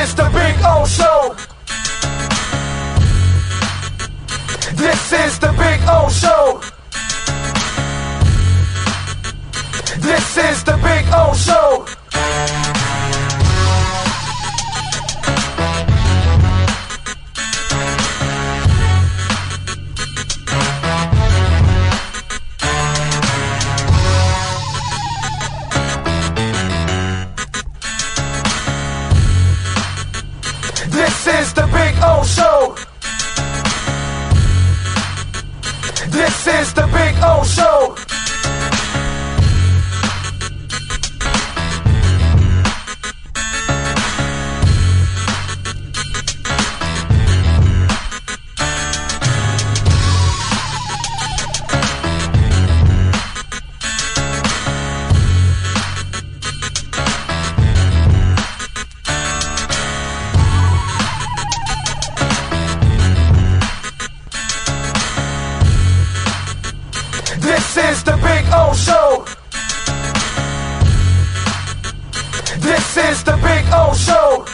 is the Big O Show. This is the Big O Show. This is the Big O Show. This is the Big O Show. This is the Big O Show. This is the Big O Show. This is the Big O Show.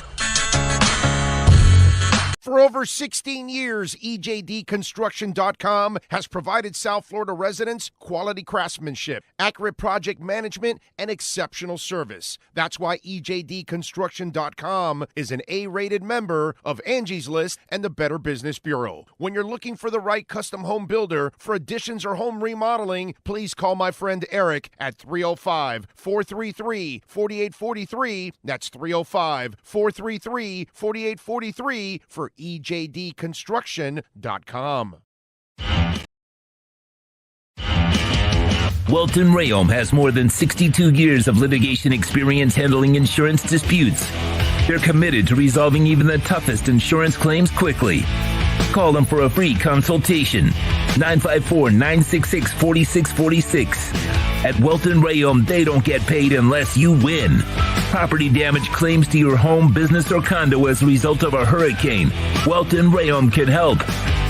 For over 16 years, EJDconstruction.com has provided South Florida residents quality craftsmanship, accurate project management, and exceptional service. That's why EJDconstruction.com is an A-rated member of Angie's List and the Better Business Bureau. When you're looking for the right custom home builder for additions or home remodeling, please call my friend Eric at 305-433-4843. That's 305-433-4843 for EJDconstruction.com. Welton Rayom has more than 62 years of litigation experience handling insurance disputes. They're committed to resolving even the toughest insurance claims quickly. Call them for a free consultation. 954-966-4646. At Welton Rayom, they don't get paid unless you win. Property damage claims to your home, business, or condo as a result of a hurricane. Welton Rayom can help.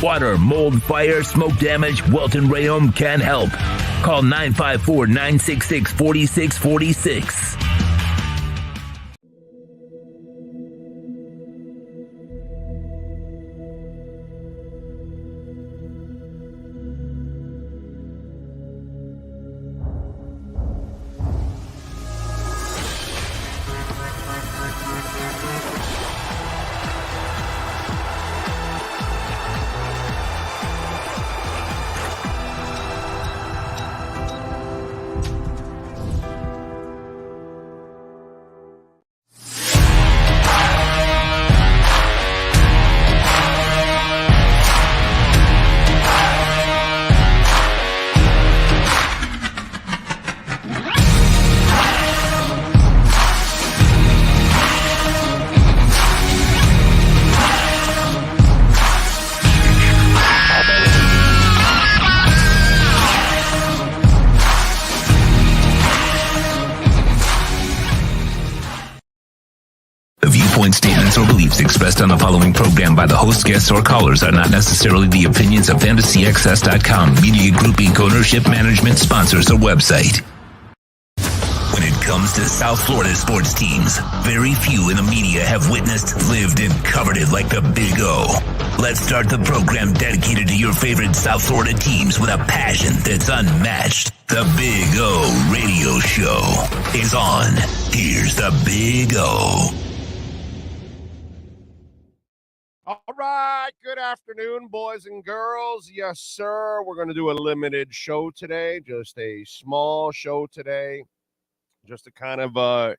Water, mold, fire, smoke damage, Welton Rayom can help. Call 954-966-4646. Statements or beliefs expressed on the following program by the host, guests, or callers are not necessarily the opinions of FantasyAccess.com, Media Group Inc. ownership, management, sponsors, or website. When it comes to South Florida sports teams, very few in the media have witnessed, lived, and covered it like the Big O. Let's start the program dedicated to your favorite South Florida teams with a passion that's unmatched. The Big O Radio Show is on. Here's the Big O. All right, good afternoon, boys and girls. Yes, sir. We're going to do a limited show today, just a small show today, just to kind of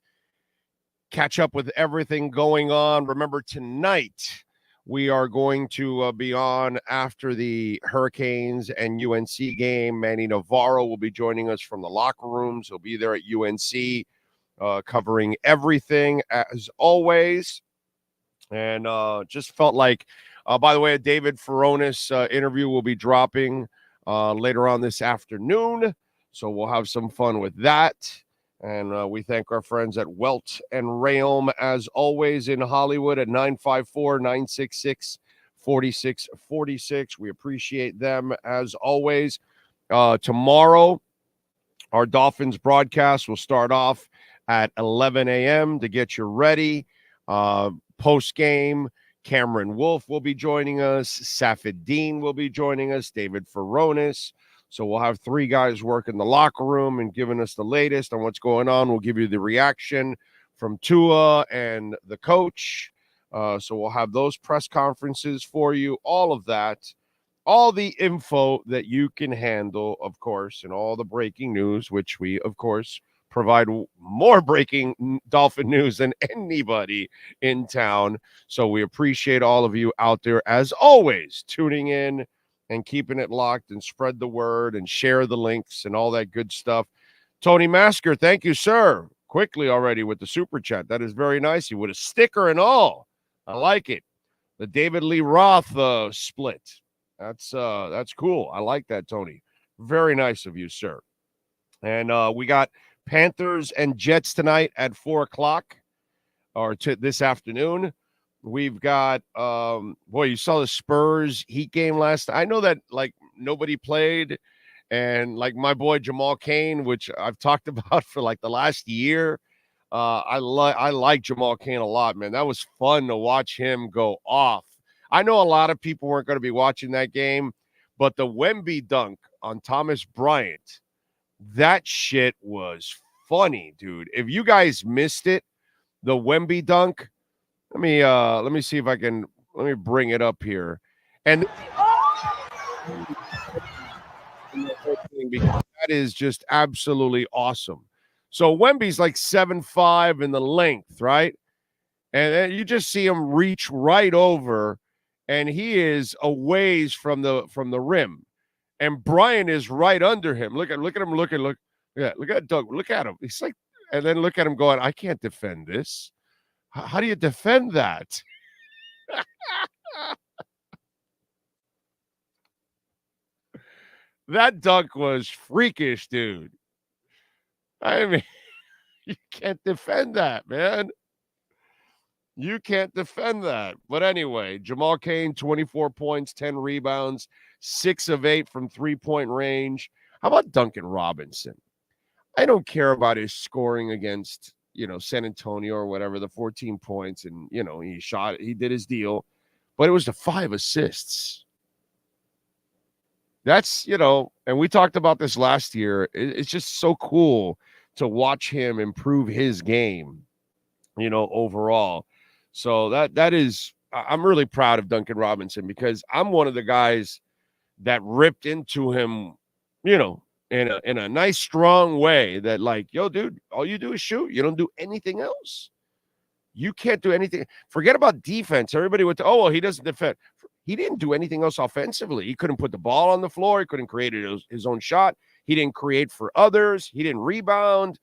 catch up with everything going on. Remember, tonight we are going to be on after the Hurricanes and UNC game. Manny Navarro will be joining us from the locker rooms. He'll be there at UNC covering everything as always. And just felt like, by the way, a David Furones interview will be dropping later on this afternoon. So we'll have some fun with that. And we thank our friends at Welt and Rayom, as always, in Hollywood at 954-966-4646. We appreciate them, as always. Tomorrow, our Dolphins broadcast will start off at 11 a.m. to get you ready. post-game. Cameron Wolf will be joining us. Safid Dean will be joining us. David Furones. So we'll have 3 guys working the locker room and giving us the latest on what's going on. We'll give you the reaction from Tua and the coach. So we'll have those press conferences for you, all of that, all the info that you can handle, of course, and all the breaking news, which we, of course, provide more breaking Dolphin news than anybody in town. So we appreciate all of you out there, as always, tuning in and keeping it locked, and spread the word and share the links and all that good stuff. Tony Masker, thank you, sir. Quickly already with the super chat. That is very nice. You with a sticker and all. I like it. The David Lee Roth split. That's cool. I like that, Tony. Very nice of you, sir. And we got Panthers and Jets tonight at 4:00, or this afternoon. We've got you saw the Spurs Heat game last. I know that like nobody played, and like my boy Jamal Cain, which I've talked about for like the last year. I like Jamal Cain a lot, man. That was fun to watch him go off. I know a lot of people weren't going to be watching that game, but the Wemby dunk on Thomas Bryant, that shit was funny, dude. If you guys missed it, the Wemby dunk, let me see if I can, let me bring it up here. And because that is just absolutely awesome. So Wemby's like 7'5" in the length, right? And then you just see him reach right over, and he is a ways from the rim. And Brian is right under him. Look at him look at Doug. Look at him. He's like, and then look at him going, I can't defend this. How do you defend that? That dunk was freakish, dude. I mean, you can't defend that, man. You can't defend that. But anyway, Jamal Cain, 24 points, 10 rebounds, 6 of 8 from three-point range. How about Duncan Robinson? I don't care about his scoring against, San Antonio or whatever, the 14 points, and, he did his deal. But it was the 5 assists. That's, and we talked about this last year. It's just so cool to watch him improve his game, overall. So that is, I'm really proud of Duncan Robinson, because I'm one of the guys that ripped into him, in a nice, strong way, that like, yo, dude, all you do is shoot. You don't do anything else. You can't do anything. Forget about defense. Everybody would, he doesn't defend. He didn't do anything else offensively. He couldn't put the ball on the floor. He couldn't create his own shot. He didn't create for others. He didn't rebound.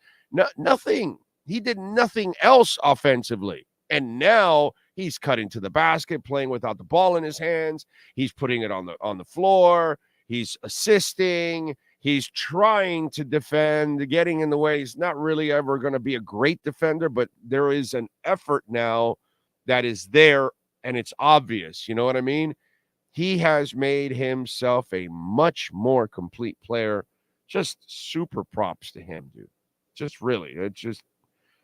Nothing. He did nothing else offensively. And now he's cutting to the basket, playing without the ball in his hands. He's putting it on the floor. He's assisting. He's trying to defend, getting in the way. He's not really ever going to be a great defender, but there is an effort now that is there, and it's obvious. You know what I mean? He has made himself a much more complete player. Just super props to him, dude. Just really, it's just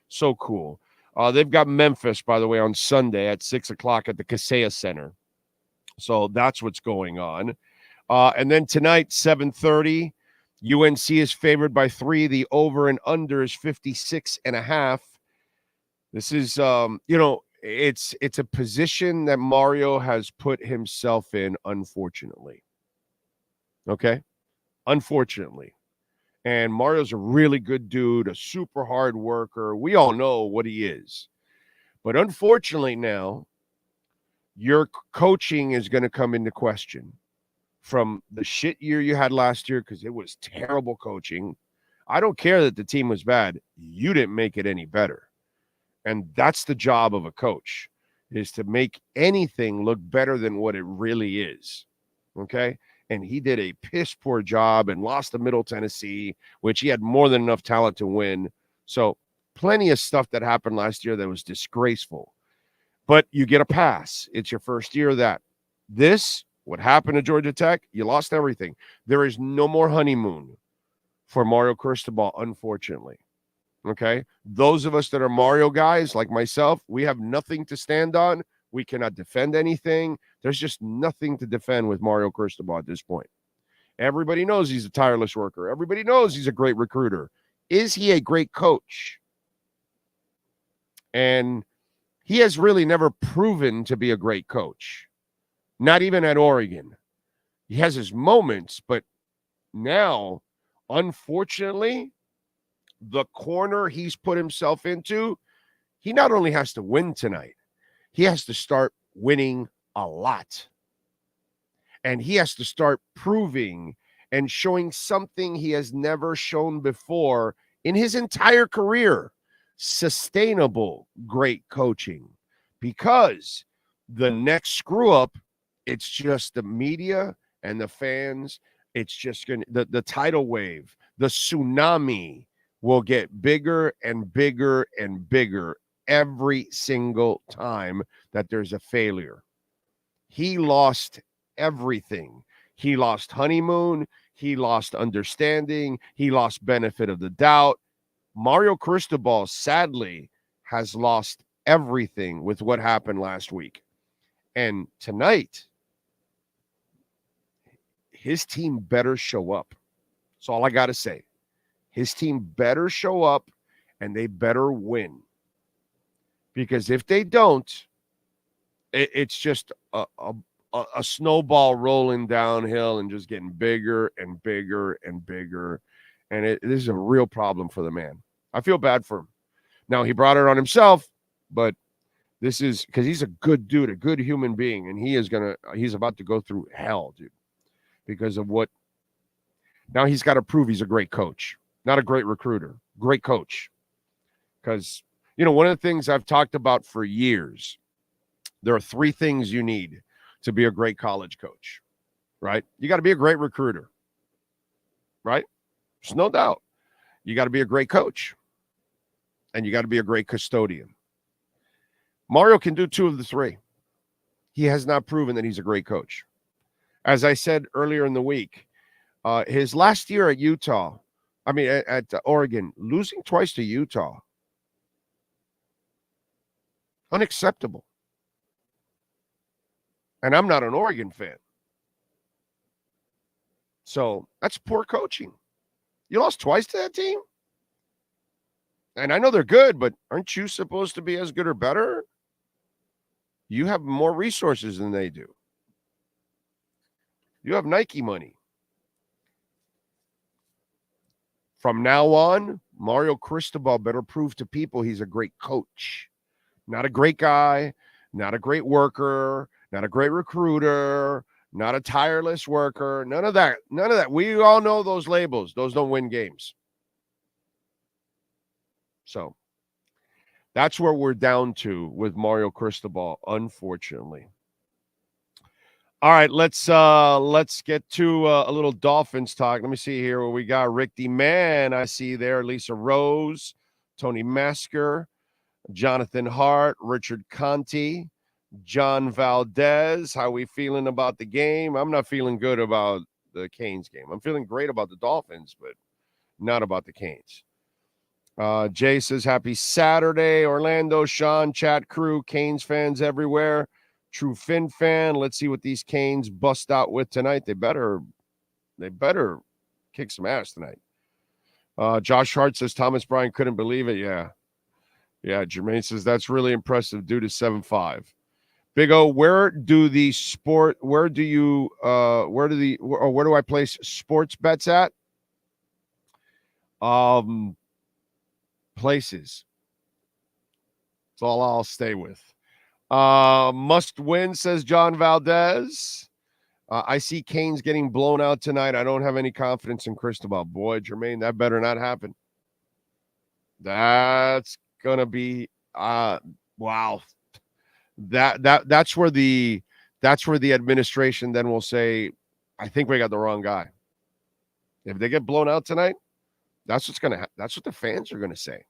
so cool. They've got Memphis, by the way, on Sunday at 6:00 at the Kaseya Center. So that's what's going on. And then tonight, 7:30, UNC is favored by 3. The over and under is 56.5. This is, it's a position that Mario has put himself in, unfortunately. Okay? Unfortunately. And Mario's a really good dude, a super hard worker. We all know what he is. But unfortunately now, your coaching is going to come into question from the shit year you had last year, because it was terrible coaching. I don't care that the team was bad. You didn't make it any better. And that's the job of a coach, is to make anything look better than what it really is. Okay? And he did a piss poor job and lost to Middle Tennessee, which he had more than enough talent to win. So plenty of stuff that happened last year that was disgraceful. But you get a pass. It's your first year of that. This, what happened to Georgia Tech, you lost everything. There is no more honeymoon for Mario Cristobal, unfortunately. Okay. Those of us that are Mario guys like myself, we have nothing to stand on. We cannot defend anything. There's just nothing to defend with Mario Cristobal at this point. Everybody knows he's a tireless worker. Everybody knows he's a great recruiter. Is he a great coach? And he has really never proven to be a great coach, not even at Oregon. He has his moments, but now, unfortunately, the corner he's put himself into, he not only has to win tonight, he has to start winning a lot. And he has to start proving and showing something he has never shown before in his entire career. Sustainable, great coaching. Because the next screw up, it's just the media and the fans. It's just going to, the tidal wave, the tsunami will get bigger and bigger and bigger every single time that there's a failure. He lost everything. He lost honeymoon. He lost understanding. He lost benefit of the doubt. Mario Cristobal, sadly, has lost everything with what happened last week. And tonight, his team better show up. That's all I got to say. His team better show up, and they better win. Because if they don't, it's just a snowball rolling downhill and just getting bigger and bigger and bigger. And this is a real problem for the man. I feel bad for him. Now, he brought it on himself, but this is because he's a good dude, a good human being, and he's about to go through hell, dude, because of what. Now he's got to prove he's a great coach, not a great recruiter, great coach. Because, one of the things I've talked about for years, there are 3 things you need to be a great college coach, right? You got to be a great recruiter, right? There's no doubt. You got to be a great coach, and you got to be a great custodian. Mario can do 2 of the 3. He has not proven that he's a great coach. As I said earlier in the week, his last year at at Oregon, losing twice to Utah, unacceptable. And I'm not an Oregon fan. So that's poor coaching. You lost twice to that team? And I know they're good, but aren't you supposed to be as good or better? You have more resources than they do. You have Nike money. From now on, Mario Cristobal better prove to people he's a great coach. Not a great guy, not a great worker, not a great recruiter, not a tireless worker. None of that. None of that. We all know those labels. Those don't win games. So that's where we're down to with Mario Cristobal, unfortunately. All right, let's get to a little Dolphins talk. Let me see here what we got. Rick D. Mann, I see there. Lisa Rose, Tony Masker, Jonathan Hart, Richard Conti, John Valdez. How we feeling about the game? I'm not feeling good about the Canes game. I'm feeling great about the Dolphins, but not about the Canes. Jay says, happy Saturday, Orlando, Sean, chat crew, Canes fans everywhere. True Fin fan. Let's see what these Canes bust out with tonight. They better kick some ass tonight. Josh Hart says Thomas Bryant couldn't believe it. Yeah. Jermaine says that's really impressive due to 7'5". Big O, where do I place sports bets at? Places. That's all I'll stay with. Must win, says John Valdez. I see Canes getting blown out tonight. I don't have any confidence in Cristobal. Boy, Jermaine, that better not happen. That's gonna be wow. That's where the administration then will say, I think we got the wrong guy. If they get blown out tonight, that's what's gonna that's what the fans are gonna say.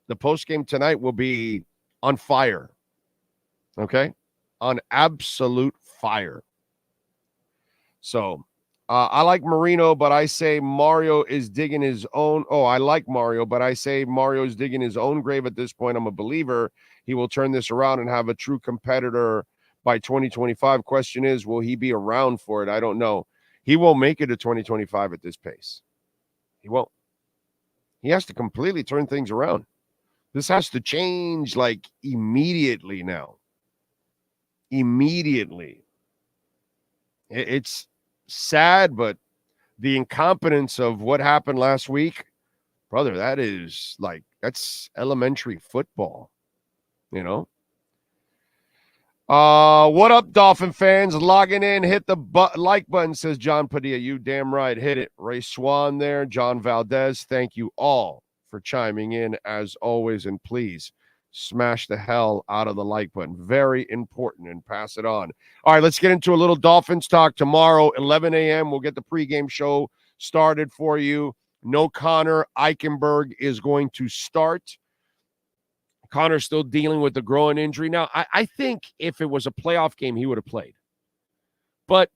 The post game tonight will be on fire. Okay? On absolute fire. So I like Marino, but I say Mario is digging his own. Oh, I like Mario, but I say Mario is digging his own grave at this point. I'm a believer he will turn this around and have a true competitor by 2025. Question is, will he be around for it? I don't know. He won't make it to 2025 at this pace. He won't. He has to completely turn things around. This has to change like immediately now. Immediately. It's sad, but the incompetence of what happened last week, brother, that's elementary football, you know? What up, Dolphin fans? Logging in, hit the like button, says John Padilla. You damn right, hit it. Ray Swan there, John Valdez. Thank you all for chiming in as always, and please smash the hell out of the like button. Very important, and pass it on. All right, let's get into a little Dolphins talk tomorrow, 11 a.m. We'll get the pregame show started for you. No Connor. Eichenberg is going to start. Connor's still dealing with the groin injury. Now, I think if it was a playoff game, he would have played. But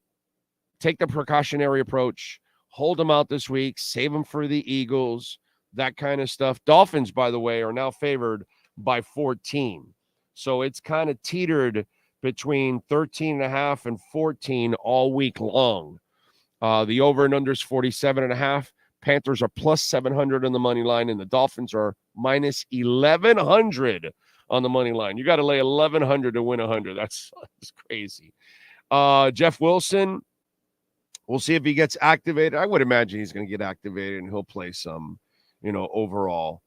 take the precautionary approach. Hold him out this week. Save him for the Eagles. That kind of stuff. Dolphins, by the way, are now favored by 14. So it's kind of teetered between 13.5 and 14 all week long. The over and under is 47.5. Panthers are plus 700 on the money line, and the Dolphins are minus 1,100 on the money line. You got to lay 1,100 to win 100. That's crazy. Jeff Wilson, we'll see if he gets activated. I would imagine he's going to get activated, and he'll play some, overall.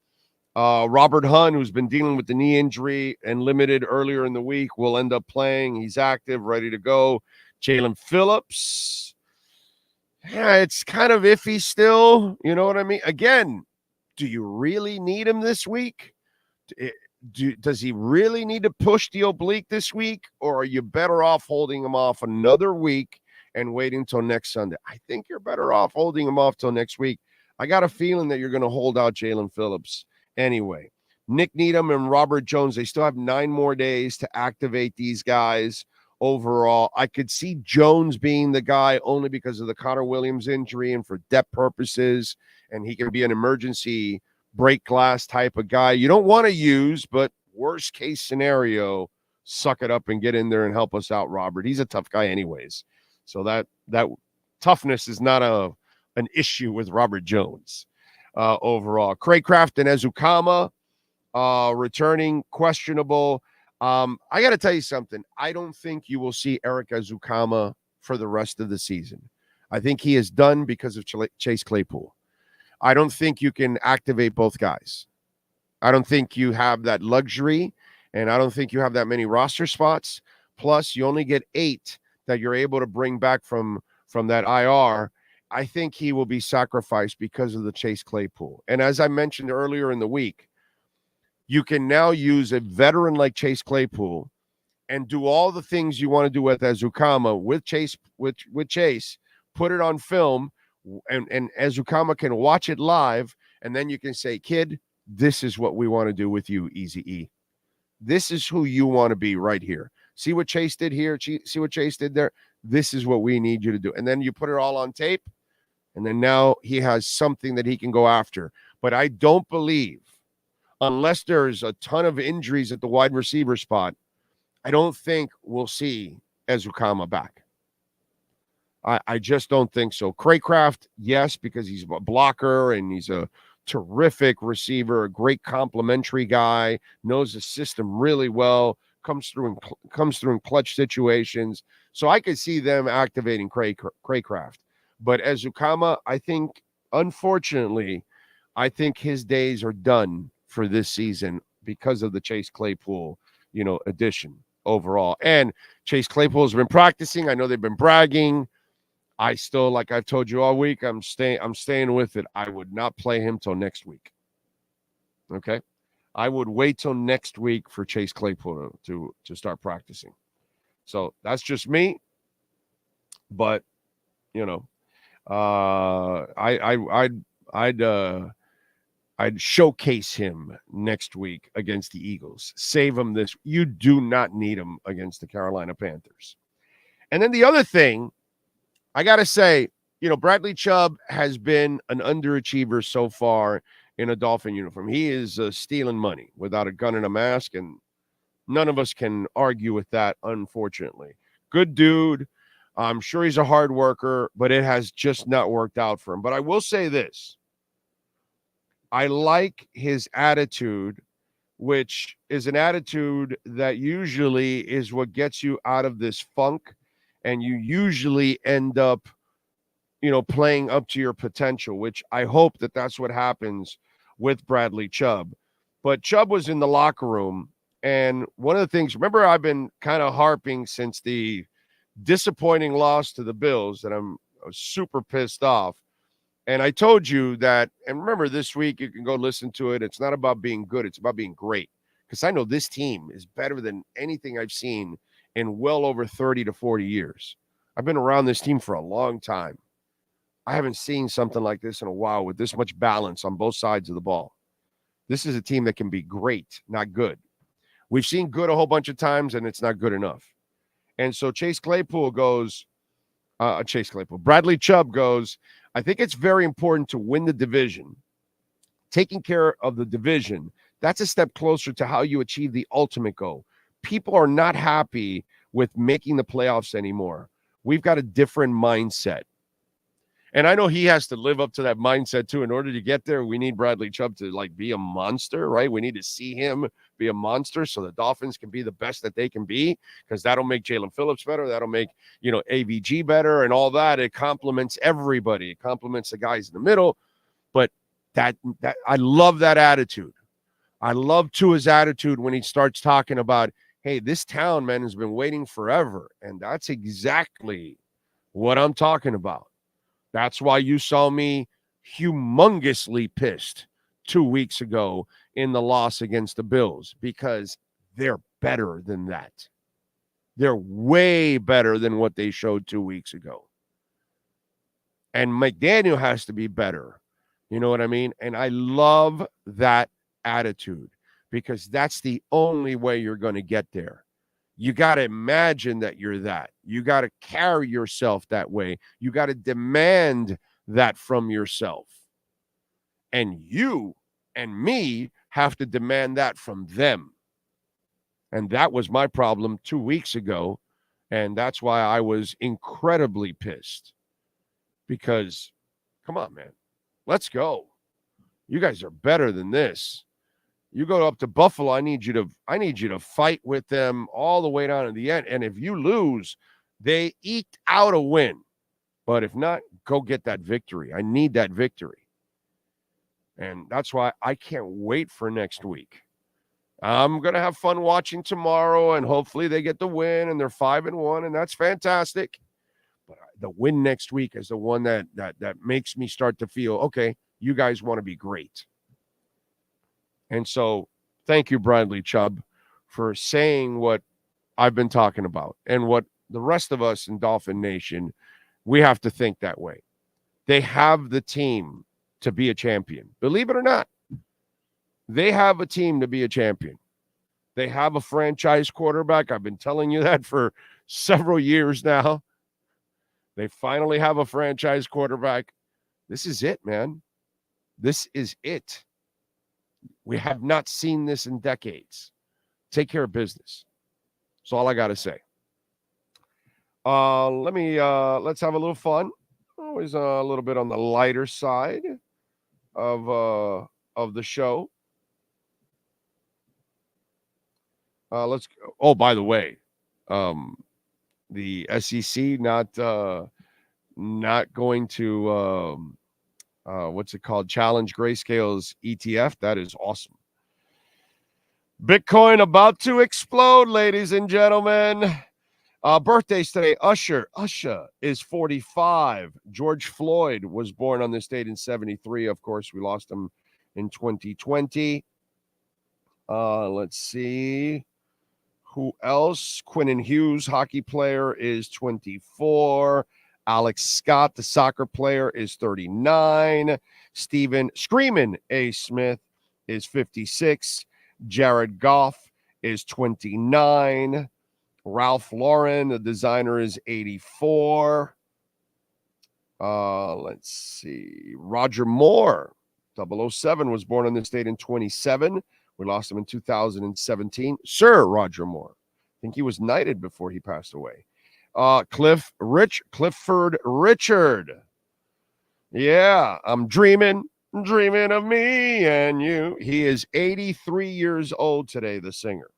Robert Hunt, who's been dealing with the knee injury and limited earlier in the week, will end up playing. He's active, ready to go. Jalen Phillips. Yeah, it's kind of iffy still. You know what I mean? Again, do you really need him this week? Does he really need to push the oblique this week? Or are you better off holding him off another week and waiting until next Sunday? I think you're better off holding him off till next week. I got a feeling that you're going to hold out Jalen Phillips anyway. Nick Needham and Robert Jones, they still have 9 more days to activate these guys. Overall, I could see Jones being the guy only because of the Connor Williams injury and for depth purposes, and he can be an emergency break glass type of guy you don't want to use, but worst case scenario, suck it up and get in there and help us out, Robert. He's a tough guy anyways. So that toughness is not an issue with Robert Jones overall. Craycraft and Ezukama returning, questionable. I got to tell you something. I don't think you will see Eric Ezukama for the rest of the season. I think he is done because of Chase Claypool. I don't think you can activate both guys. I don't think you have that luxury, and I don't think you have that many roster spots. Plus, you only get 8 that you're able to bring back from that IR. I think he will be sacrificed because of the Chase Claypool. And as I mentioned earlier in the week, you can now use a veteran like Chase Claypool and do all the things you want to do with Ezukama with Chase, put it on film, and Ezukama can watch it live, and then you can say, kid, this is what we want to do with you, Easy-E. This is who you want to be right here. See what Chase did here? See what Chase did there? This is what we need you to do. And then you put it all on tape, and then now he has something that he can go after. But I don't believe, unless there's a ton of injuries at the wide receiver spot, I don't think we'll see Ezukama back. I just don't think so. Craycraft, yes, because he's a blocker and he's a terrific receiver, a great complimentary guy, knows the system really well, comes through in clutch situations. So I could see them activating Craycraft. But Ezukama, I think, unfortunately, I think his days are done for this season because of the Chase Claypool, addition overall. And Chase Claypool has been practicing. I know they've been bragging. I still, like I've told you all week, I'm staying with it. I would not play him till next week. Okay? I would wait till next week for Chase Claypool to start practicing. So that's just me. But, I'd showcase him next week against the Eagles. Save him this. You do not need him against the Carolina Panthers. And then the other thing, I got to say, Bradley Chubb has been an underachiever so far in a Dolphin uniform. He is stealing money without a gun and a mask, and none of us can argue with that, unfortunately. Good dude. I'm sure he's a hard worker, but it has just not worked out for him. But I will say this. I like his attitude, which is an attitude that usually is what gets you out of this funk, and you usually end up playing up to your potential, which I hope that that's what happens with Bradley Chubb. But Chubb was in the locker room, and one of the things, remember, I've been kind of harping since the disappointing loss to the Bills that I was super pissed off. And I told you that, and remember this week, you can go listen to it. It's not about being good. It's about being great. Because I know this team is better than anything I've seen in well over 30 to 40 years. I've been around this team for a long time. I haven't seen something like this in a while with this much balance on both sides of the ball. This is a team that can be great, not good. We've seen good a whole bunch of times, and it's not good enough. And so Bradley Chubb goes, I think it's very important to win the division. Taking care of the division, that's a step closer to how you achieve the ultimate goal. People are not happy with making the playoffs anymore. We've got a different mindset. And I know he has to live up to that mindset too. In order to get there, we need Bradley Chubb to be a monster, right? We need to see him be a monster so the Dolphins can be the best that they can be, because that'll make Jalen Phillips better. That'll make, AVG better and all that. It complements everybody. It complements the guys in the middle. But that I love that attitude. I love Tua's attitude when he starts talking about, hey, this town, man, has been waiting forever. And that's exactly what I'm talking about. That's why you saw me humongously pissed 2 weeks ago in the loss against the Bills, because they're better than that. They're way better than what they showed 2 weeks ago. And McDaniel has to be better. You know what I mean? And I love that attitude, because that's the only way you're going to get there. You got to imagine that you're that. You got to carry yourself that way. You got to demand that from yourself. And you and me have to demand that from them. And that was my problem 2 weeks ago. And that's why I was incredibly pissed. Because, come on, man. Let's go. You guys are better than this. You go up to Buffalo, I need you to fight with them all the way down to the end. And if you lose, they eked out a win. But if not, go get that victory. I need that victory. And that's why I can't wait for next week. I'm going to have fun watching tomorrow, and hopefully they get the win and they're 5-1, and that's fantastic. But the win next week is the one that makes me start to feel, okay, you guys want to be great. And so thank you, Bradley Chubb, for saying what I've been talking about, and what the rest of us in Dolphin Nation, we have to think that way. They have the team to be a champion. Believe it or not, they have a team to be a champion. They have a franchise quarterback. I've been telling you that for several years now. They finally have a franchise quarterback. This is it, man. This is it. We have not seen this in decades. Take care of business. That's all I got to say. Let's have a little fun. Always a little bit on the lighter side of the show. Let's go. Oh, by the way, the SEC not going to what's it called? Challenge Grayscale's ETF. That is awesome. Bitcoin about to explode, ladies and gentlemen. Birthdays today. Usher is 45. George Floyd was born on this date in 73. Of course, we lost him in 2020. Let's see. Who else? Quinnen Hughes, hockey player, is 24. Alex Scott, the soccer player, is 39. Stephen Screamin' A. Smith is 56. Jared Goff is 29. Ralph Lauren, the designer, is 84. Let's see. Roger Moore, 007, was born on this date in 27. We lost him in 2017. Sir Roger Moore. I think he was knighted before he passed away. Clifford Richard. Yeah, I'm dreaming of me and you. He is 83 years old today, the singer.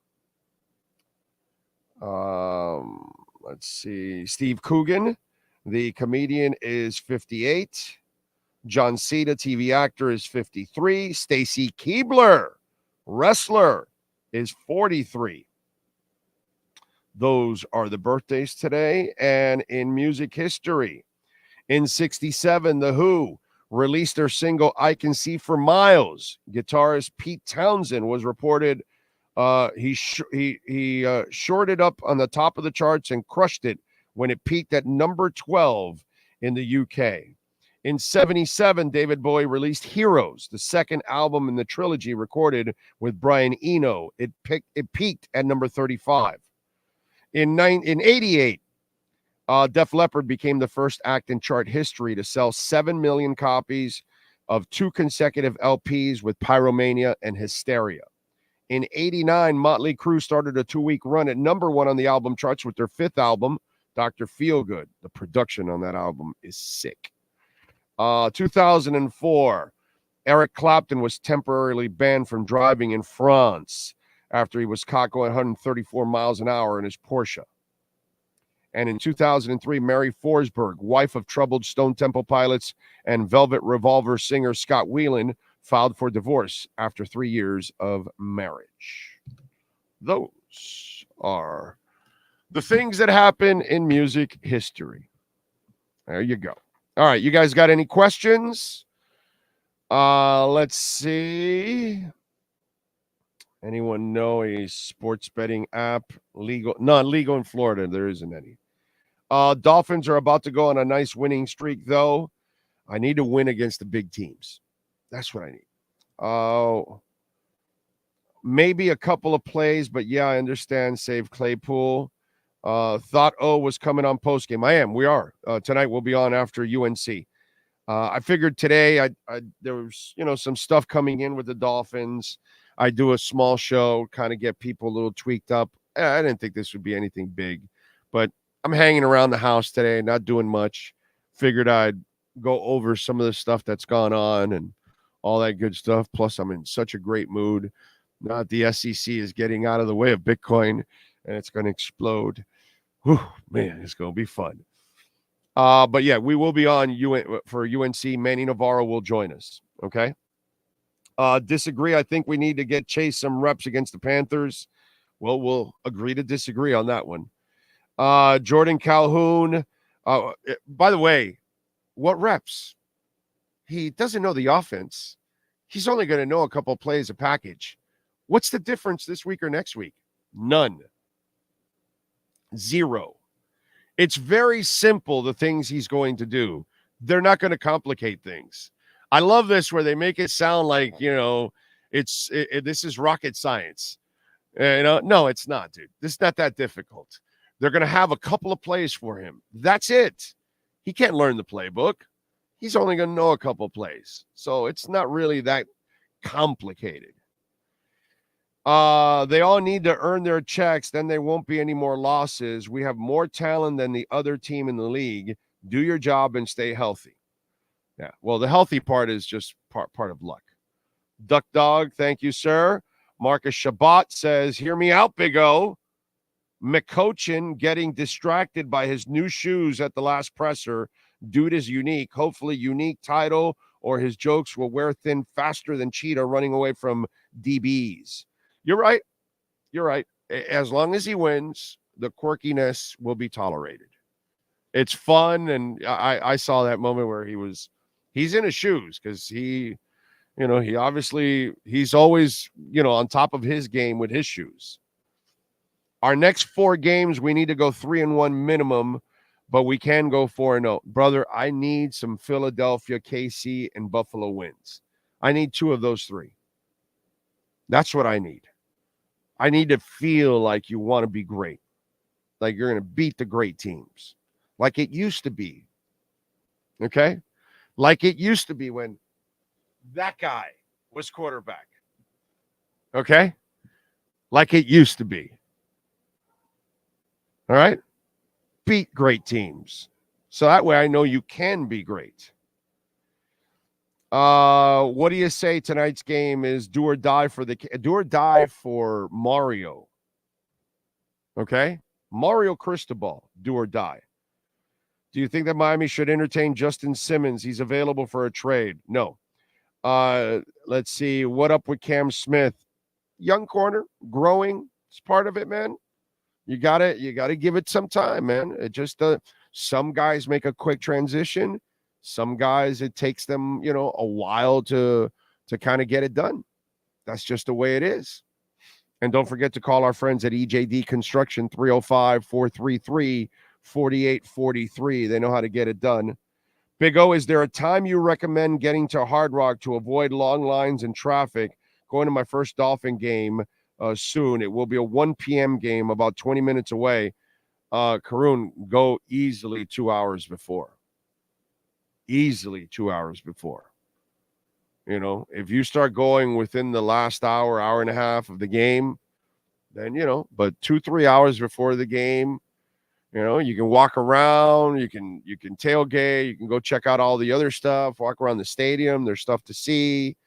Let's see. Steve Coogan, the comedian, is 58. John Cena, TV actor, is 53. Stacy Keibler, wrestler, is 43. Those are the birthdays today. And in music history, in 67, The Who released their single I Can See for Miles. Guitarist Pete Townsend was reported he shorted up on the top of the charts and crushed it when it peaked at number 12 in the UK. In 77, David Bowie released Heroes, the second album in the trilogy recorded with Brian Eno. It peaked at number 35. In 88, Def Leppard became the first act in chart history to sell 7 million copies of 2 consecutive LPs with Pyromania and Hysteria. In 89, Motley Crue started a 2-week run at number 1 on the album charts with their 5th album, Dr. Feelgood. The production on that album is sick. 2004, Eric Clapton was temporarily banned from driving in France after he was caught going 134 miles an hour in his Porsche. And in 2003, Mary Forsberg, wife of troubled Stone Temple Pilots and Velvet Revolver singer Scott Weiland, filed for divorce after 3 years of marriage. Those are the things that happen in music history. There you go. All right, you guys got any questions? Let's see. Anyone know a sports betting app legal? Not legal in Florida. There isn't any. Dolphins are about to go on a nice winning streak, though. I need to win against the big teams. That's what I need. Maybe a couple of plays, but yeah, I understand. Save Claypool. Thought O was coming on postgame. I am. We are. Tonight we'll be on after UNC. I figured today there was some stuff coming in with the Dolphins. I do a small show, kind of get people a little tweaked up. I didn't think this would be anything big, but I'm hanging around the house today, not doing much. Figured I'd go over some of the stuff that's gone on and all that good stuff. Plus, I'm in such a great mood. Not the SEC is getting out of the way of Bitcoin, and it's going to explode. Whew, man, it's going to be fun. But yeah, we will be on for UNC. Manny Navarro will join us. Okay. Disagree. I think we need to get Chase some reps against the Panthers. Well, we'll agree to disagree on that one. Jordan Calhoun. By the way, what reps? He doesn't know the offense. He's only going to know a couple plays a package. What's the difference this week or next week? None. Zero. It's very simple, the things he's going to do. They're not going to complicate things. I love this where they make it sound like, this is rocket science. No, it's not, dude. This is not that difficult. They're going to have a couple of plays for him. That's it. He can't learn the playbook. He's only going to know a couple of plays. So it's not really that complicated. They all need to earn their checks. Then there won't be any more losses. We have more talent than the other team in the league. Do your job and stay healthy. Yeah, well, the healthy part is just part of luck. Duck Dog, thank you, sir. Marcus Shabbat says, hear me out, Big O. McCochin getting distracted by his new shoes at the last presser. Dude is unique. Hopefully unique title or his jokes will wear thin faster than Cheetah running away from DBs. You're right. You're right. As long as he wins, the quirkiness will be tolerated. It's fun, and I saw that moment where he's in his shoes because he obviously he's always on top of his game with his shoes. Our next 4 games, we need to go 3-1 minimum, but we can go 4-0. Brother, I need some Philadelphia, KC, and Buffalo wins. I need 2 of those 3. That's what I need. I need to feel like you want to be great, like you're going to beat the great teams, like it used to be. Okay? Like it used to be when that guy was quarterback. Okay? Like it used to be. All right? Beat great teams. So that way I know you can be great. What do you say tonight's game is do or die for Mario? Okay? Mario Cristobal, do or die. Do you think that Miami should entertain Justin Simmons? He's available for a trade. No. Let's see. What up with Cam Smith? Young corner, growing. It's part of it, man. You gotta give it some time, man. It just some guys make a quick transition. Some guys it takes them, a while to kind of get it done. That's just the way it is. And don't forget to call our friends at EJD Construction 305-433-4843. They know how to get it done. Big O, is there a time you recommend getting to Hard Rock to avoid long lines and traffic? Going to my first Dolphin game soon. It will be a 1 p.m. game about 20 minutes away. Karoon, go easily 2 hours before. Easily 2 hours before. If you start going within the last hour and a half of the game, then, but 2-3 hours before the game, you can walk around, you can tailgate, you can go check out all the other stuff, walk around the stadium. There's stuff to see,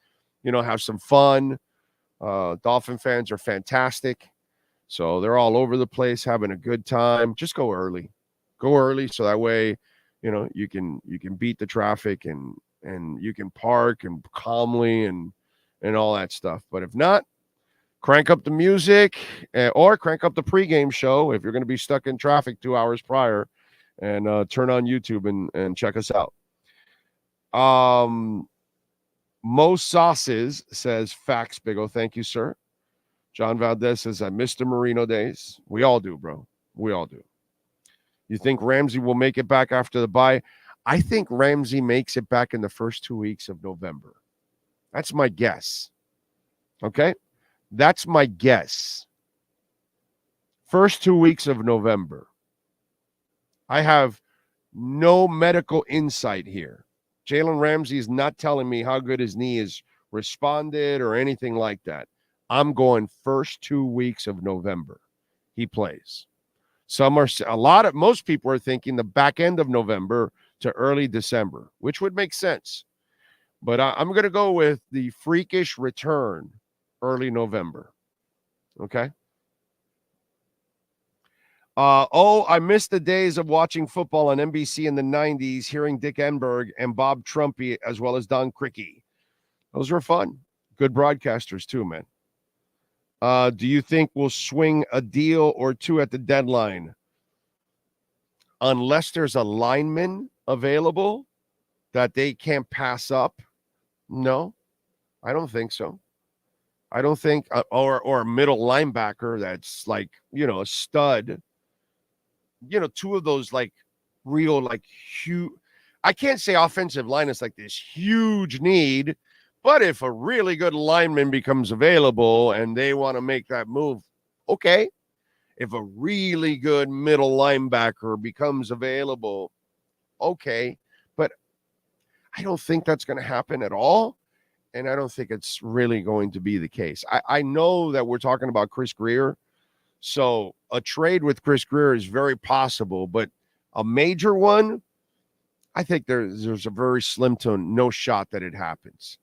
have some fun. Dolphin fans are fantastic. So they're all over the place having a good time. Just go early. Go early so that way, you can beat the traffic and you can park and calmly and all that stuff. But if not, crank up the music or crank up the pregame show if you're going to be stuck in traffic 2 hours prior, and turn on YouTube and check us out. Mo Sauces says, facts, Big O. Thank you, sir. John Valdez says, I miss the Marino days. We all do, bro. We all do. You think Ramsey will make it back after the bye? I think Ramsey makes it back in the first 2 weeks of November. That's my guess. Okay? That's my guess. First 2 weeks of November. I have no medical insight here. Jalen Ramsey is not telling me how good his knee has responded or anything like that. I'm going first 2 weeks of November. He plays. Most people are thinking the back end of November to early December, which would make sense. But I'm going to go with the freakish return early November. Okay. I missed the days of watching football on NBC in the 90s, hearing Dick Enberg and Bob Trumpy, as well as Don Criqui. Those were fun. Good broadcasters too, man. Do you think we'll swing a deal or two at the deadline? Unless there's a lineman available that they can't pass up? No, I don't think so. I don't think, or a middle linebacker that's like, a stud. Two of those like real, like huge. I can't say offensive line is like this huge need, but if a really good lineman becomes available and they want to make that move, okay. If a really good middle linebacker becomes available, okay. But I don't think that's going to happen at all. And I don't think it's really going to be the case. I know that we're talking about Chris Greer. So a trade with Chris Greer is very possible, but a major one, I think there's a very slim to no shot that it happens.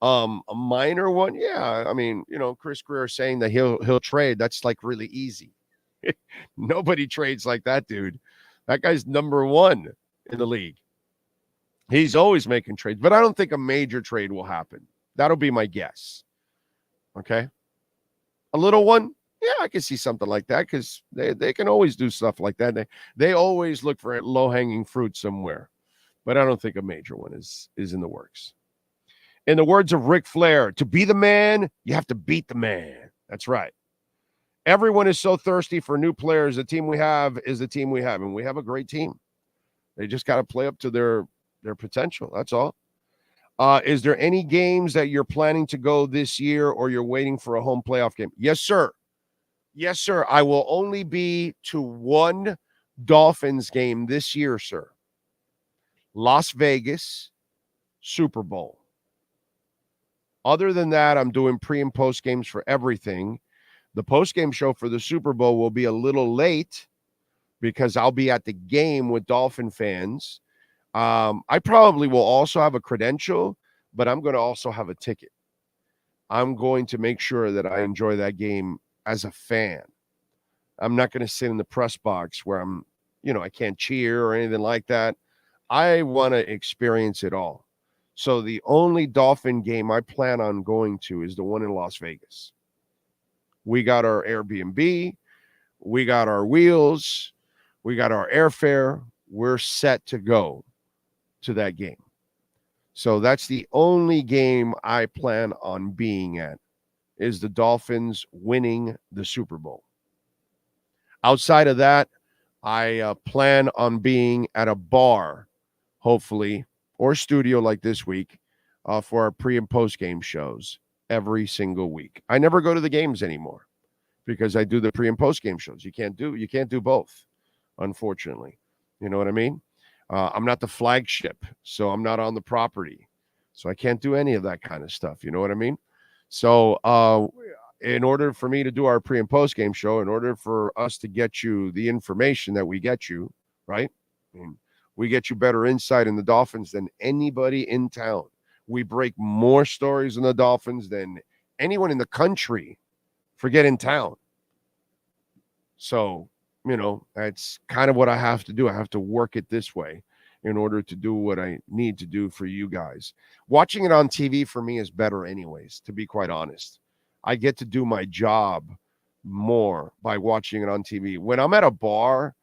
A minor one, yeah. I mean, Chris Greer saying that he'll trade, that's like really easy. Nobody trades like that, dude. That guy's number one in the league. He's always making trades, but I don't think a major trade will happen. That'll be my guess. Okay. A little one, yeah, I can see something like that because they can always do stuff like that. They always look for low-hanging fruit somewhere, but I don't think a major one is in the works. In the words of Ric Flair, to be the man, you have to beat the man. That's right. Everyone is so thirsty for new players. The team we have is the team we have, and we have a great team. They just got to play up to their potential. That's all. Is there any games that you're planning to go this year or you're waiting for a home playoff game? Yes, sir. Yes, sir. I will only be to one Dolphins game this year, sir. Las Vegas, Super Bowl. Other than that, I'm doing pre and post games for everything. The post game show for the Super Bowl will be a little late because I'll be at the game with Dolphin fans. I probably will also have a credential, but I'm going to also have a ticket. I'm going to make sure that I enjoy that game as a fan. I'm not going to sit in the press box where I can't cheer or anything like that. I want to experience it all. So the only Dolphin game I plan on going to is the one in Las Vegas. We got our Airbnb. We got our wheels. We got our airfare. We're set to go to that game. So that's the only game I plan on being at, is the Dolphins winning the Super Bowl. Outside of that, I plan on being at a bar, hopefully, or studio like this week, for our pre and post game shows every single week. I never go to the games anymore because I do the pre and post game shows. You can't do both, unfortunately. You know what I mean? I'm not the flagship, so I'm not on the property. So I can't do any of that kind of stuff. You know what I mean? So in order for me to do our pre and post game show, in order for us to get you the information that we get you, right? I mean, we get you better insight in the Dolphins than anybody in town. We break more stories in the Dolphins than anyone in the country, forget in town. So, that's kind of what I have to do. I have to work it this way in order to do what I need to do for you guys. Watching it on TV for me is better anyways, to be quite honest. I get to do my job more by watching it on TV. When I'm at a bar,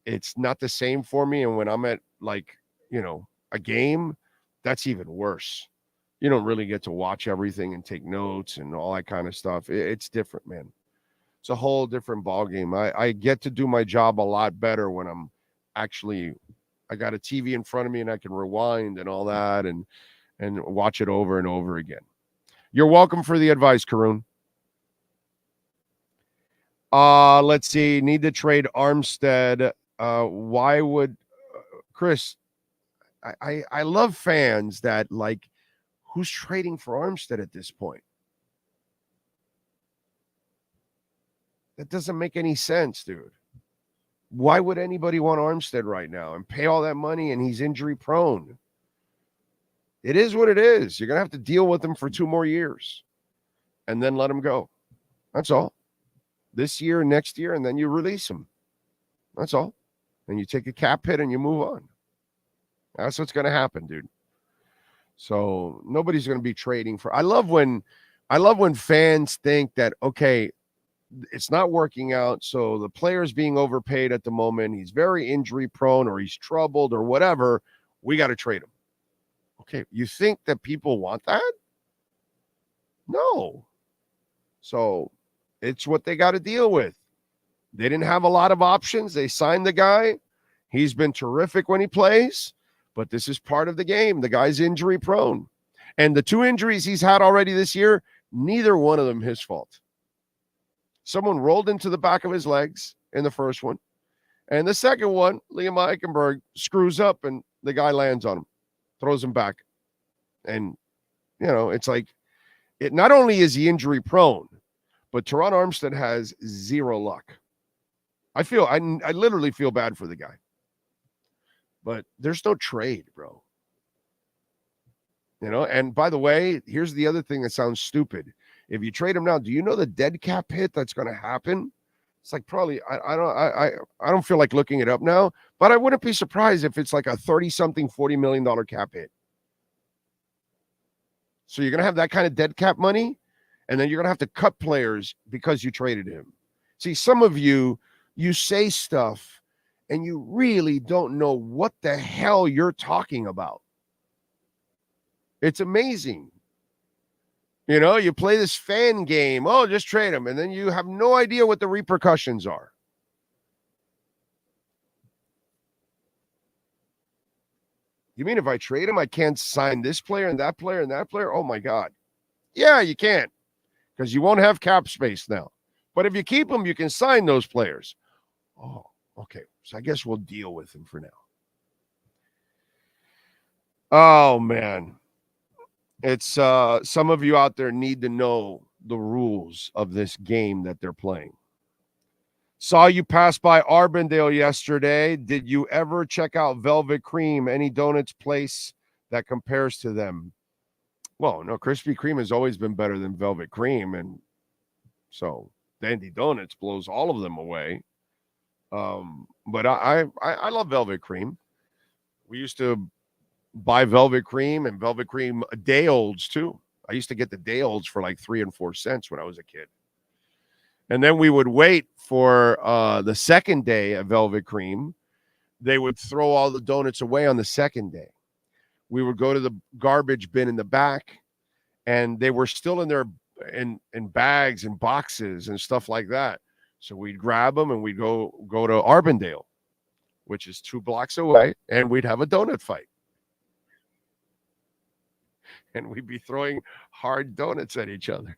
it's not the same for me. And when I'm at a game, that's even worse. You don't really get to watch everything and take notes and all that kind of stuff. It's different, man. It's a whole different ball game. I get to do my job a lot better when I got a TV in front of me and I can rewind and all that and watch it over and over again. You're welcome for the advice, Karun. Let's see. Need to trade Armstead. Why would Chris? I love fans that who's trading for Armstead at this point? That doesn't make any sense, dude. Why would anybody want Armstead right now and pay all that money and he's injury prone? It is what it is. You're going to have to deal with him for 2 more years and then let him go. That's all. This year, next year, and then you release him. That's all. And you take a cap hit and you move on. That's what's going to happen, dude. So nobody's going to be trading for. I love when fans think that, okay, it's not working out, so the player's being overpaid at the moment. He's very injury prone or he's troubled or whatever. We got to trade him. Okay, you think that people want that? No. So it's what they got to deal with. They didn't have a lot of options. They signed the guy. He's been terrific when he plays, but this is part of the game. The guy's injury prone. And the 2 injuries he's had already this year, neither one of them his fault. Someone rolled into the back of his legs in the first one. And the second one, Liam Eichenberg screws up and the guy lands on him, throws him back. And, it's like, not only is he injury prone, but Teron Armstead has 0 luck. I literally feel bad for the guy. But there's no trade, bro. And by the way, here's the other thing that sounds stupid. If you trade him now, do you know the dead cap hit that's going to happen? It's like probably I don't feel like looking it up now, but I wouldn't be surprised if it's like a 30-something $40 million cap hit. So you're going to have that kind of dead cap money, and then you're going to have to cut players because you traded him. See, some of you say stuff and you really don't know what the hell you're talking about. It's amazing. You play this fan game. Oh, just trade him. And then you have no idea what the repercussions are. You mean if I trade him, I can't sign this player and that player and that player? Oh, my God. Yeah, you can't because you won't have cap space now. But if you keep him, you can sign those players. Oh, okay. So I guess we'll deal with him for now. Oh, man. It's some of you out there need to know the rules of this game that they're playing. Saw you pass by Arbondale yesterday. Did you ever check out Velvet Cream? Any donuts place that compares to them? Well, no, Krispy Kreme has always been better than Velvet Cream, and so Dandy Donuts blows all of them away. But I love Velvet Cream. We used to buy Velvet Cream and Velvet Cream day olds too. I used to get the day olds for like 3 and 4 cents when I was a kid. And then we would wait for the second day of Velvet Cream. They would throw all the donuts away on the second day. We would go to the garbage bin in the back, and they were still in their in bags and boxes and stuff like that. So we'd grab them and we'd go to Arbondale, which is 2 blocks away, and we'd have a donut fight. And we'd be throwing hard donuts at each other.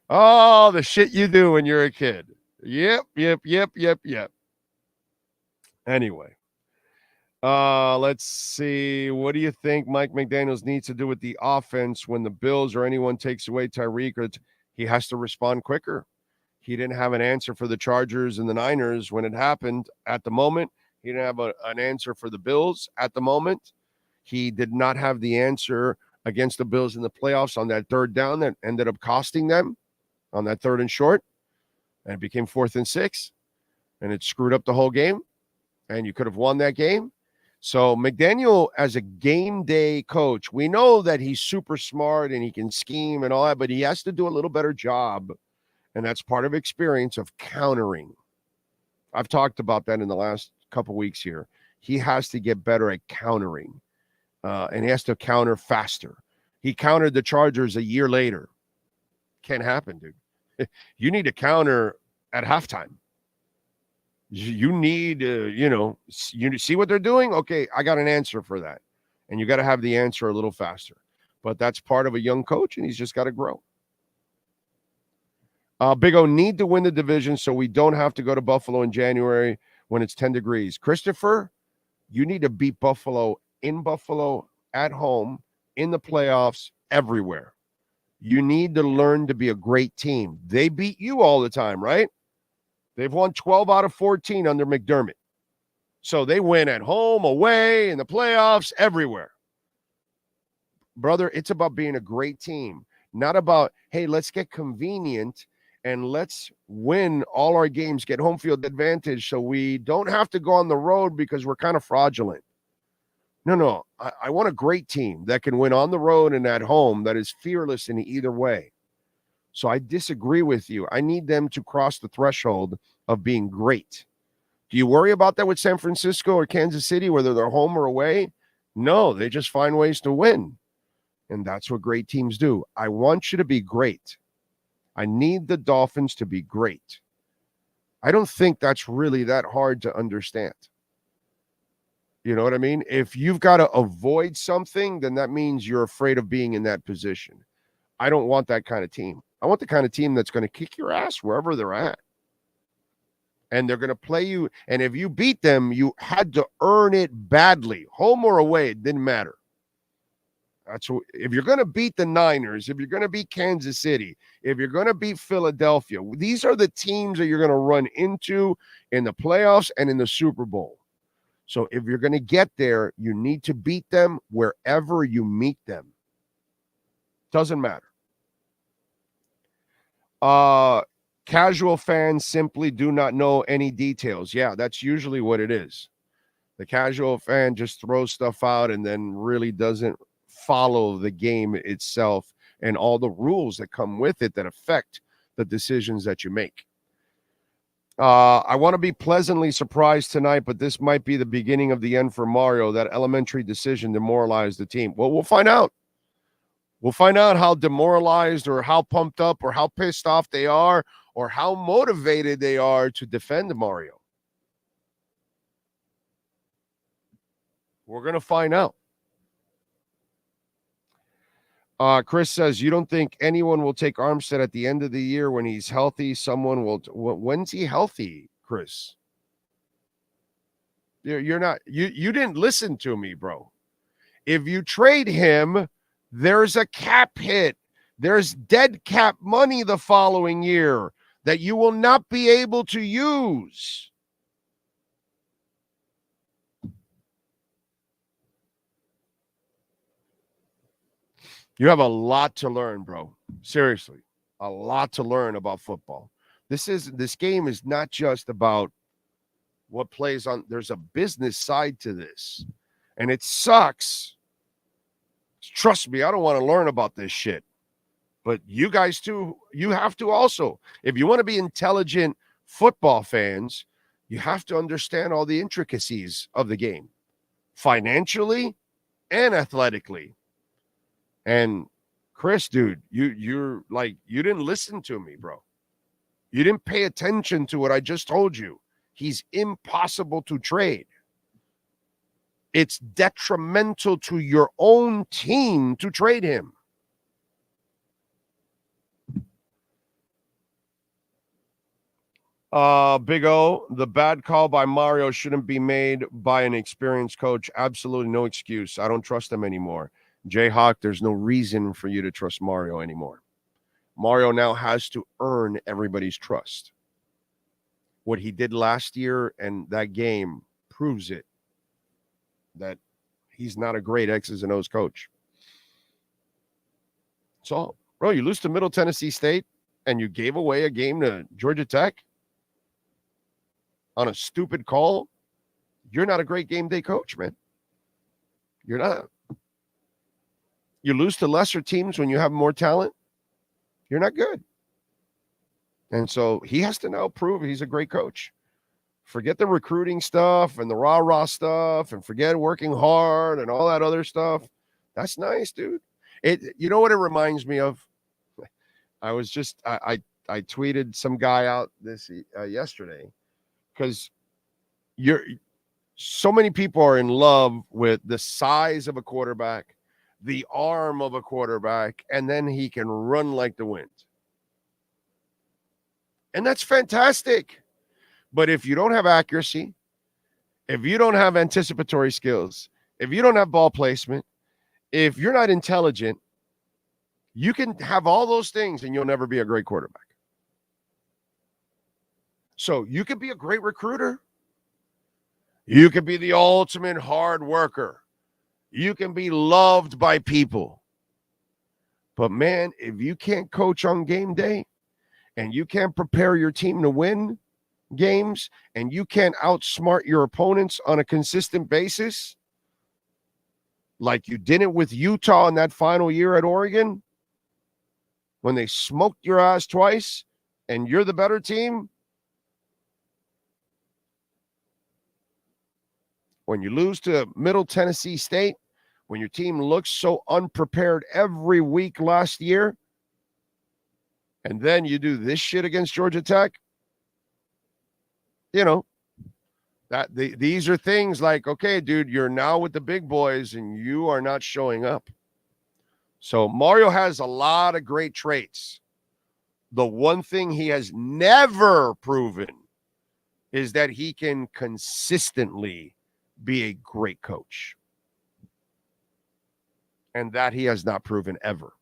Oh, the shit you do when you're a kid. Yep. Anyway, let's see. What do you think Mike McDaniels needs to do with the offense when the Bills or anyone takes away Tyreek? He has to respond quicker. He didn't have an answer for the Chargers and the Niners when it happened at the moment. He didn't have an answer for the Bills at the moment. He did not have the answer against the Bills in the playoffs on that third down that ended up costing them on that 3rd and short, and it became 4th and 6, and it screwed up the whole game, and you could have won that game. So McDaniel, as a game day coach, we know that he's super smart and he can scheme and all that, but he has to do a little better job, and that's part of experience of countering. I've talked about that in the last couple weeks here. He has to get better at countering, and he has to counter faster. He countered the Chargers a year later. Can't happen, dude. You need to counter at halftime. You need, you see what they're doing? Okay, I got an answer for that. And you got to have the answer a little faster. But that's part of a young coach, and he's just got to grow. Big O need to win the division so we don't have to go to Buffalo in January when it's 10 degrees. Christopher, you need to beat Buffalo in Buffalo, at home, in the playoffs, everywhere. You need to learn to be a great team. They beat you all the time, right? They've won 12 out of 14 under McDermott. So they win at home, away, in the playoffs, everywhere. Brother, it's about being a great team, not about, hey, let's get convenient and let's win all our games, get home field advantage so we don't have to go on the road because we're kind of fraudulent. No. I want a great team that can win on the road and at home that is fearless in either way. So I disagree with you. I need them to cross the threshold of being great. Do you worry about that with San Francisco or Kansas City, whether they're home or away? No, they just find ways to win. And that's what great teams do. I want you to be great. I need the Dolphins to be great. I don't think that's really that hard to understand. You know what I mean? If you've got to avoid something, then that means you're afraid of being in that position. I don't want that kind of team. I want the kind of team that's going to kick your ass wherever they're at. And they're going to play you. And if you beat them, you had to earn it badly. Home or away, it didn't matter. That's what, if you're going to beat the Niners, if you're going to beat Kansas City, if you're going to beat Philadelphia, these are the teams that you're going to run into in the playoffs and in the Super Bowl. So if you're going to get there, you need to beat them wherever you meet them. Doesn't matter. Casual fans simply do not know any details. Yeah, that's usually what it is. The casual fan just throws stuff out and then really doesn't follow the game itself and all the rules that come with it that affect the decisions that you make. I want to be pleasantly surprised tonight, but this might be the beginning of the end for Mario. That elementary decision demoralized the team. Well, we'll find out. We'll find out how demoralized or how pumped up or how pissed off they are or how motivated they are to defend Mario. We're going to find out. Chris says, you don't think anyone will take Armstead at the end of the year when he's healthy? Someone will. When's he healthy, Chris? You're not. You didn't listen to me, bro. If you trade him, there's a cap hit. There's dead cap money the following year that you will not be able to use. You have a lot to learn, bro. Seriously, a lot to learn about football. This game is not just about what plays on. There's a business side to this, and it sucks. Trust me, I don't want to learn about this shit. But you guys too, you have to also. If you want to be intelligent football fans, you have to understand all the intricacies of the game, financially and athletically. And Chris, dude, you're like, you didn't listen to me, bro. You didn't pay attention to what I just told you. He's impossible to trade. It's detrimental to your own team to trade him. Big O, the bad call by Mario shouldn't be made by an experienced coach. Absolutely no excuse. I don't trust him anymore. Jayhawk, there's no reason for you to trust Mario anymore. Mario now has to earn everybody's trust. What he did last year and that game proves it, that he's not a great X's and O's coach. So, bro, you lose to Middle Tennessee State and you gave away a game to Georgia Tech on a stupid call. You're not a great game day coach, man. You're not. You lose to lesser teams when you have more talent. You're not good. And so he has to now prove he's a great coach. Forget the recruiting stuff and the rah-rah stuff and forget working hard and all that other stuff. That's nice, dude. You know what it reminds me of? I tweeted some guy out this yesterday because so many people are in love with the size of a quarterback, the arm of a quarterback, and then he can run like the wind. And that's fantastic. But if you don't have accuracy, if you don't have anticipatory skills, if you don't have ball placement, if you're not intelligent, you can have all those things and you'll never be a great quarterback. So you could be a great recruiter. You could be the ultimate hard worker. You can be loved by people. But man, if you can't coach on game day and you can't prepare your team to win games and you can't outsmart your opponents on a consistent basis, like you did it with Utah in that final year at Oregon, when they smoked your ass twice and you're the better team, when you lose to Middle Tennessee State, when your team looks so unprepared every week last year, and then you do this shit against Georgia Tech, you know, these are things like, okay, dude, you're now with the big boys and you are not showing up. So Mario has a lot of great traits. The one thing he has never proven is that he can consistently be a great coach. And that he has not proven ever.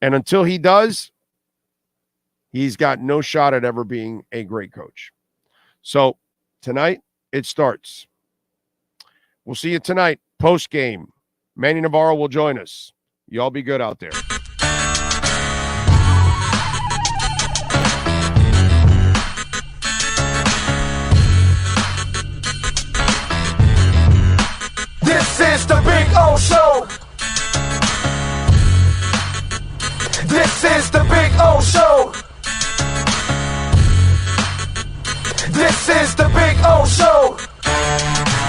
And until he does, he's got no shot at ever being a great coach. So tonight, it starts. We'll see you tonight, post-game. Manny Navarro will join us. Y'all be good out there. This is the Big O Show. This is the Big O Show.